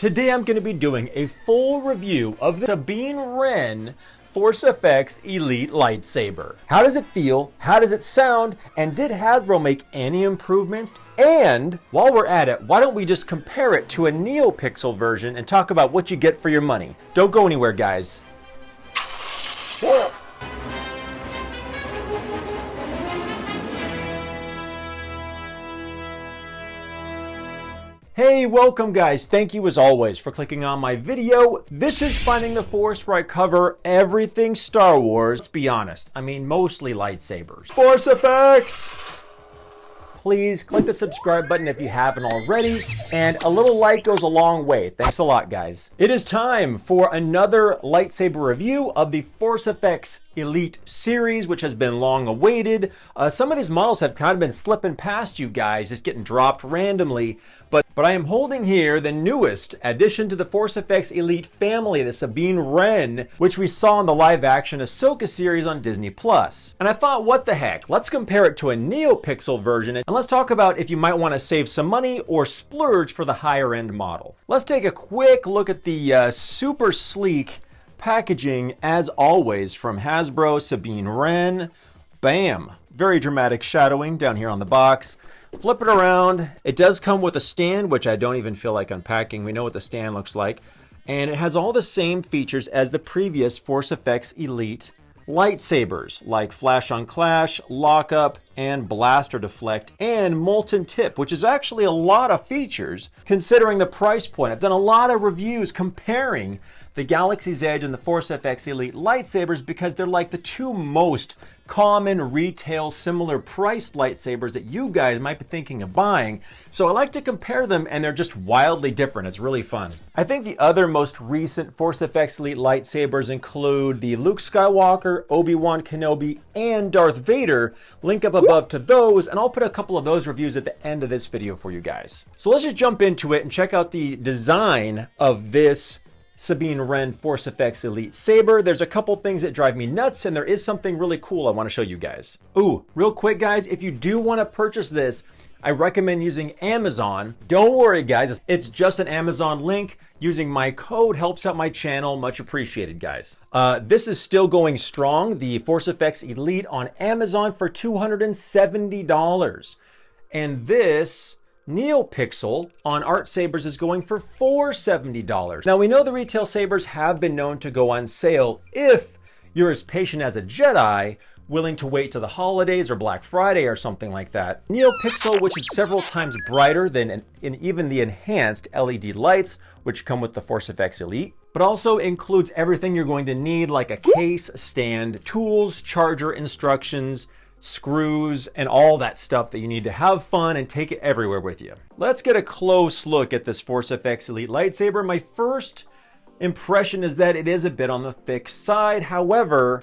Today I'm going to be doing a full review of the Sabine Wren Force FX Elite Lightsaber. How does it feel? How does it sound? And did Hasbro make any improvements? And while we're at it, why don't we just compare it to a Neopixel version and talk about what you get for your money? Don't go anywhere, guys. Whoa. Hey, welcome guys. Thank you as always for clicking on my video. This is Finding the Force, where I cover everything Star Wars. Let's be honest, I mean mostly lightsabers. Force effects! Please click the subscribe button if you haven't already, and a little like goes a long way. Thanks a lot, guys. It is time for another lightsaber review of the Force FX Elite series, which has been long awaited. Some of these models have kind of been slipping past you guys, just getting dropped randomly. But I am holding here the newest addition to the Force FX Elite family, the Sabine Wren, which we saw in the live-action Ahsoka series on Disney+. And I thought, what the heck? Let's compare it to a Neopixel version, and let's talk about if you might want to save some money or splurge for the higher-end model. Let's take a quick look at the super sleek packaging, as always, from Hasbro, Sabine Wren. Bam! Very dramatic shadowing down here on the box. Flip it around. It does come with a stand, which I don't even feel like unpacking. We know what the stand looks like. And it has all the same features as the previous Force FX Elite lightsabers, like flash on clash, lockup, and blaster deflect, and molten tip, which is actually a lot of features considering the price point. I've done a lot of reviews comparing the Galaxy's Edge and the Force FX Elite lightsabers because they're like the two most common retail similar priced lightsabers that you guys might be thinking of buying. So I like to compare them, and they're just wildly different. It's really fun. I think the other most recent Force FX Elite lightsabers include the Luke Skywalker, Obi-Wan Kenobi, and Darth Vader. Link up above to those, and I'll put a couple of those reviews at the end of this video for you guys. So let's just jump into it and check out the design of this Sabine Wren Force FX Elite Saber. There's a couple things that drive me nuts, and there is something really cool I want to show you guys. Ooh, real quick guys, if you do want to purchase this, I recommend using Amazon. Don't worry guys, it's just an Amazon link. Using my code helps out my channel. Much appreciated, guys. This is still going strong, the Force FX Elite on Amazon for $270. And this Neopixel on Artsabers is going for $470. Now we know the retail sabers have been known to go on sale if you're as patient as a Jedi, willing to wait to the holidays or Black Friday or something like that. Neopixel, which is several times brighter than even the enhanced LED lights, which come with the Force FX Elite, but also includes everything you're going to need, like a case, stand, tools, charger, instructions, screws, and all that stuff that you need to have fun and take it everywhere with you. Let's get a close look at this Force FX Elite lightsaber. My first impression is that it is a bit on the thick side. However,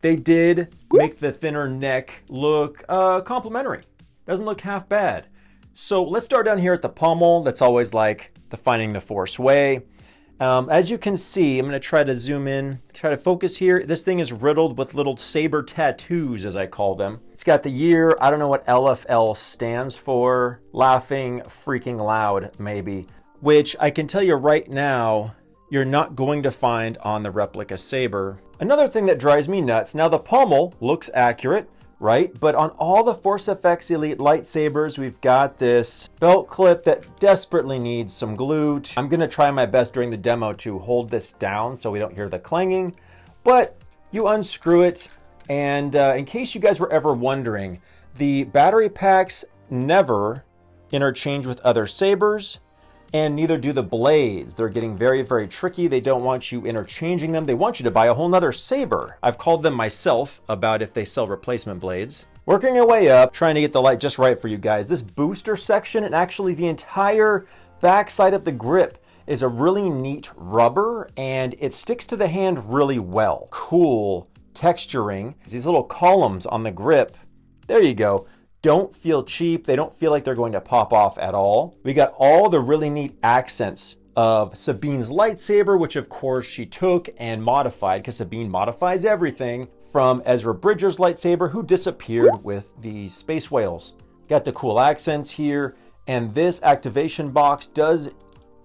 they did make the thinner neck look complimentary. Doesn't look half bad. So let's start down here at the pommel. That's always like the Finding the Force way. As you can see, I'm going to try to zoom in, try to focus here. This thing is riddled with little saber tattoos, as I call them. It's got the year, I don't know what LFL stands for, laughing freaking loud, maybe, which I can tell you right now, you're not going to find on the replica saber. Another thing that drives me nuts, now the pommel looks accurate, right? But on all the Force FX Elite lightsabers, we've got this belt clip that desperately needs some glue. I'm going to try my best during the demo to hold this down so we don't hear the clanging, but you unscrew it. And in case you guys were ever wondering, the battery packs never interchange with other sabers, and neither do the blades. They're getting very, very tricky. They don't want you interchanging them. They want you to buy a whole nother saber. I've called them myself about if they sell replacement blades. Working your way up, trying to get the light just right for you guys. This booster section, and actually the entire back side of the grip, is a really neat rubber, and it sticks to the hand really well. Cool texturing. These little columns on the grip, there you go, don't feel cheap. They don't feel like they're going to pop off at all. We got all the really neat accents of Sabine's lightsaber, which of course she took and modified, because Sabine modifies everything, from Ezra Bridger's lightsaber, who disappeared with the space whales. Got the cool accents here, and this activation box does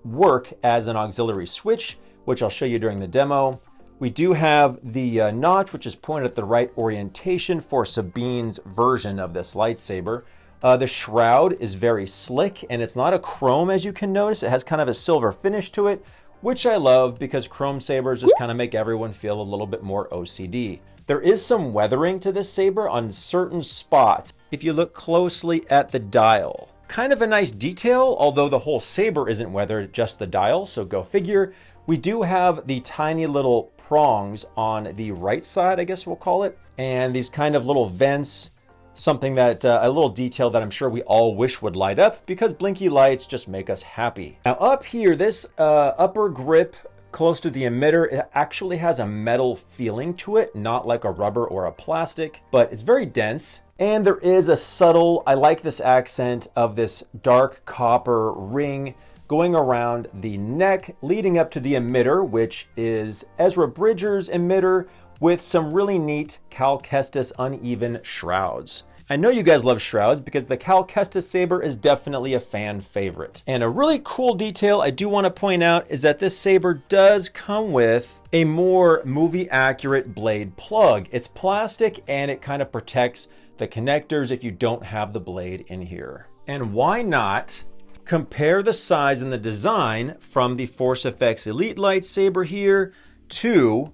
work as an auxiliary switch, which I'll show you during the demo. We do have the notch, which is pointed at the right orientation for Sabine's version of this lightsaber. The shroud is very slick, and it's not a chrome, as you can notice. It has kind of a silver finish to it, which I love because chrome sabers just kind of make everyone feel a little bit more OCD. There is some weathering to this saber on certain spots if you look closely at the dial. Kind of a nice detail, although the whole saber isn't weathered, just the dial, so go figure. We do have the tiny little prongs on the right side, I guess we'll call it, and these kind of little vents, something that, a little detail that I'm sure we all wish would light up because blinky lights just make us happy. Now up here, this upper grip close to the emitter, it actually has a metal feeling to it, not like a rubber or a plastic, but it's very dense. And there is a subtle, I like this accent of this dark copper ring going around the neck, leading up to the emitter, which is Ezra Bridger's emitter with some really neat Cal Kestis uneven shrouds. I know you guys love shrouds because the Cal Kestis saber is definitely a fan favorite. And a really cool detail I do want to point out is that this saber does come with a more movie accurate blade plug. It's plastic and it kind of protects the connectors if you don't have the blade in here. And why not compare the size and the design from the Force FX Elite lightsaber here to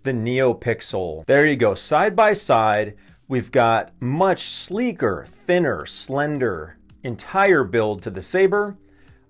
the Neopixel. There you go, side by side. We've got much sleeker, thinner, slender, entire build to the saber.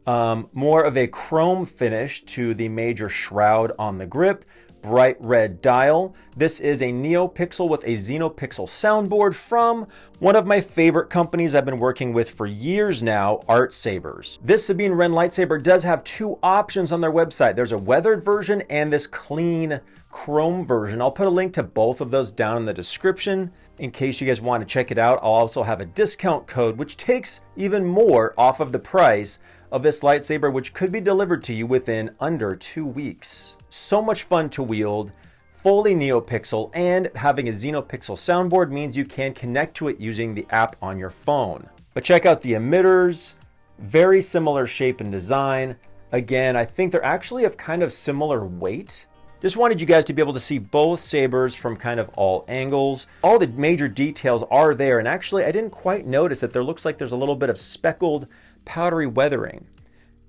More of a chrome finish to the major shroud on the grip. Bright red dial. This is a Neopixel with a Xenopixel soundboard from one of my favorite companies I've been working with for years now, Artsabers. This Sabine Wren lightsaber does have two options on their website. There's a weathered version and this clean chrome version. I'll put a link to both of those down in the description in case you guys want to check it out. I'll also have a discount code which takes even more off of the price of this lightsaber, which could be delivered to you within under 2 weeks. So much fun to wield, fully Neopixel, and having a Xenopixel soundboard means you can connect to it using the app on your phone. But check out the emitters, very similar shape and design. Again, I think they're actually of kind of similar weight. Just wanted you guys to be able to see both sabers from kind of all angles. All the major details are there, and actually I didn't quite notice that there looks like there's a little bit of speckled powdery weathering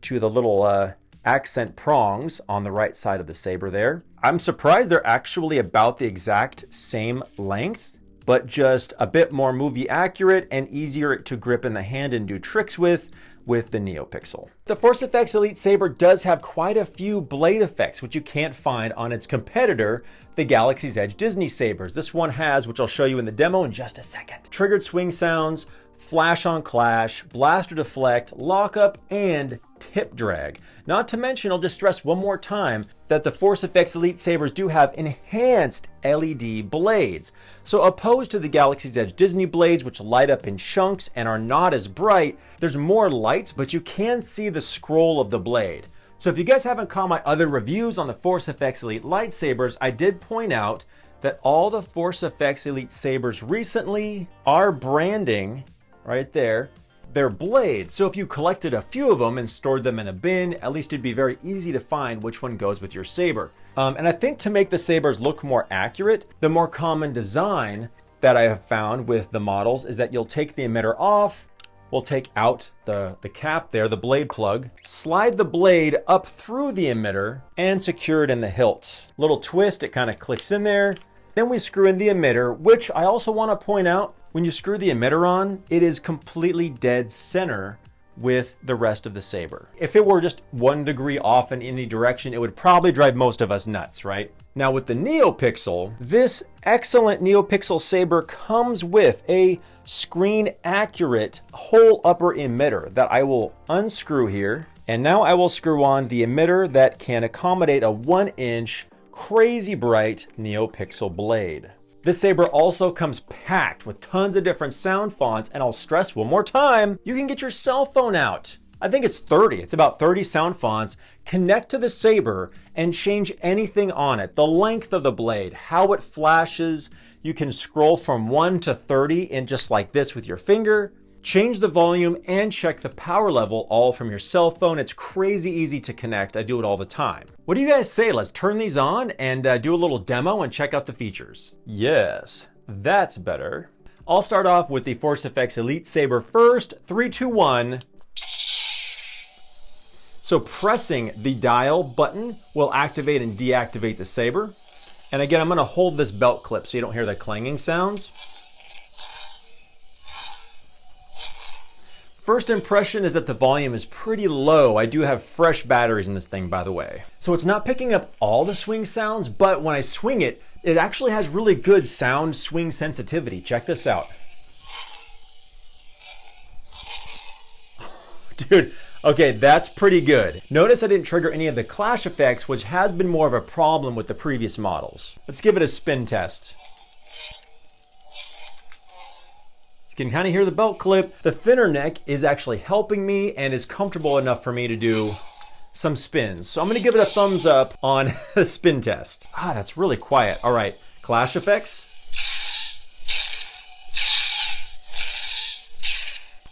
to the little accent prongs on the right side of the saber there. I'm surprised they're actually about the exact same length, but just a bit more movie accurate and easier to grip in the hand and do tricks with the Neopixel. The Force FX Elite Saber does have quite a few blade effects, which you can't find on its competitor, the Galaxy's Edge Disney Sabers. This one has, which I'll show you in the demo in just a second, triggered swing sounds, flash on clash, blaster deflect, lockup, and tip drag. Not to mention, I'll just stress one more time that the Force FX Elite Sabers do have enhanced LED blades. So opposed to the Galaxy's Edge Disney blades, which light up in chunks and are not as bright, there's more lights, but you can see the scroll of the blade. So if you guys haven't caught my other reviews on the Force FX Elite lightsabers, I did point out that all the Force FX Elite Sabers recently are branding right there their blades. So if you collected a few of them and stored them in a bin, at least it'd be very easy to find which one goes with your saber. And I think to make the sabers look more accurate, the more common design that I have found with the models is that you'll take the emitter off, we'll take out the cap there, the blade plug, slide the blade up through the emitter and secure it in the hilt. Little twist, it kind of clicks in there. Then we screw in the emitter, which I also want to point out, when you screw the emitter on, it is completely dead center with the rest of the saber. If it were just 1 degree off in any direction, it would probably drive most of us nuts, right? Now with the Neopixel, this excellent Neopixel saber comes with a screen accurate whole upper emitter that I will unscrew here. And now I will screw on the emitter that can accommodate a 1-inch crazy bright Neopixel blade. This saber also comes packed with tons of different sound fonts, and I'll stress one more time, you can get your cell phone out. I think it's 30, it's about 30 sound fonts. Connect to the saber and change anything on it. The length of the blade, how it flashes. You can scroll from 1 to 30 in just like this with your finger. Change the volume and check the power level all from your cell phone. It's crazy easy to connect. I do it all the time. What do you guys say? Let's turn these on and do a little demo and check out the features. Yes, that's better. I'll start off with the Force FX Elite Saber first. 3, 2, 1. So pressing the dial button will activate and deactivate the saber. And again, I'm going to hold this belt clip so you don't hear the clanging sounds. First impression is that the volume is pretty low. I do have fresh batteries in this thing, by the way. So it's not picking up all the swing sounds, but when I swing it, it actually has really good sound swing sensitivity. Check this out. Dude, okay, that's pretty good. Notice I didn't trigger any of the clash effects, which has been more of a problem with the previous models. Let's give it a spin test. You can kind of hear the belt clip. The thinner neck is actually helping me and is comfortable enough for me to do some spins. So I'm gonna give it a thumbs up on the spin test. Ah, that's really quiet. All right, clash effects.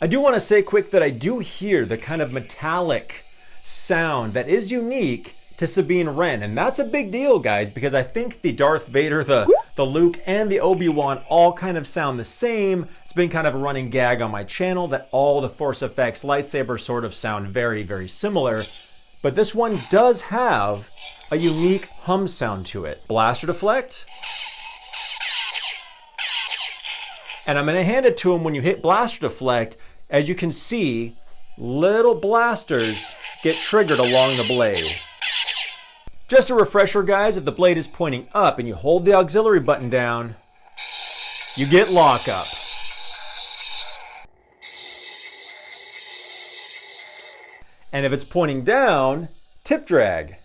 I do want to say quick that I do hear the kind of metallic sound that is unique to Sabine Wren, and that's a big deal, guys, because I think the Darth Vader, the Luke, and the Obi-Wan all kind of sound the same. It's been kind of a running gag on my channel that all the Force FX lightsabers sort of sound very, very similar, but this one does have a unique hum sound to it. Blaster deflect. And I'm going to hand it to him. When you hit blaster deflect, as you can see, little blasters get triggered along the blade. Just a refresher, guys, if the blade is pointing up and you hold the auxiliary button down, you get lockup. And if it's pointing down, tip drag.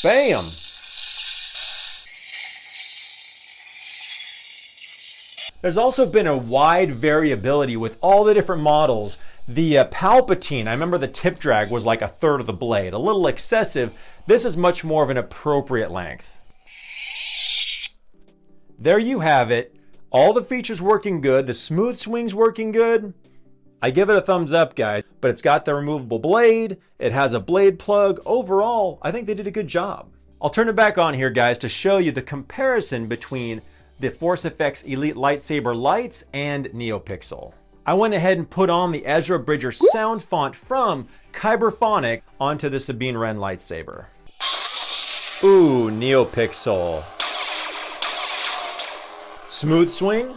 Bam! There's also been a wide variability with all the different models. The Palpatine, I remember the tip drag was like 1/3 of the blade, a little excessive. This is much more of an appropriate length. There you have it. All the features working good. The smooth swing's working good. I give it a thumbs up, guys, but it's got the removable blade. It has a blade plug. Overall, I think they did a good job. I'll turn it back on here, guys, to show you the comparison between the Force FX Elite Lightsaber Lights and Neopixel. I went ahead and put on the Ezra Bridger sound font from Kyberphonic onto the Sabine Wren lightsaber. Ooh, Neopixel. Smooth swing.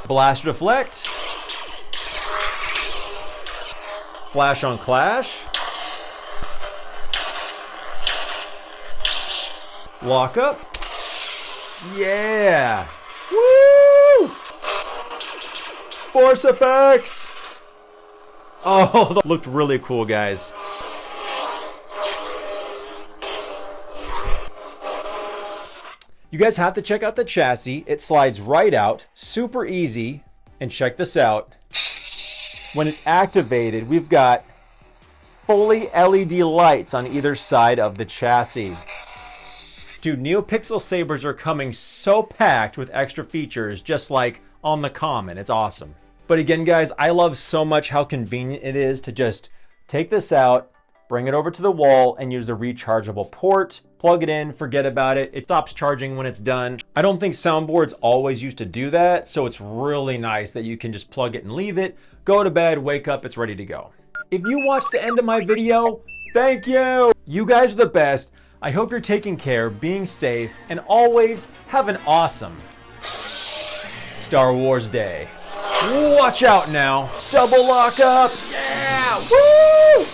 Blaster deflect. Flash on clash. Lock up. Yeah. Woo! Force effects. Oh, that looked really cool, guys. You guys have to check out the chassis. It slides right out, super easy. And check this out. When it's activated, we've got fully LED lights on either side of the chassis. Dude, Neopixel sabers are coming so packed with extra features, just like on the Common. It's awesome. But again, guys, I love so much how convenient it is to just take this out, bring it over to the wall, and use the rechargeable port. Plug it in, forget about it. It stops charging when it's done. I don't think soundboards always used to do that, so it's really nice that you can just plug it and leave it, go to bed, wake up, it's ready to go. If you watched the end of my video, thank you! You guys are the best. I hope you're taking care, being safe, and always have an awesome Star Wars day. Watch out now. Double lock up. Yeah! Woo!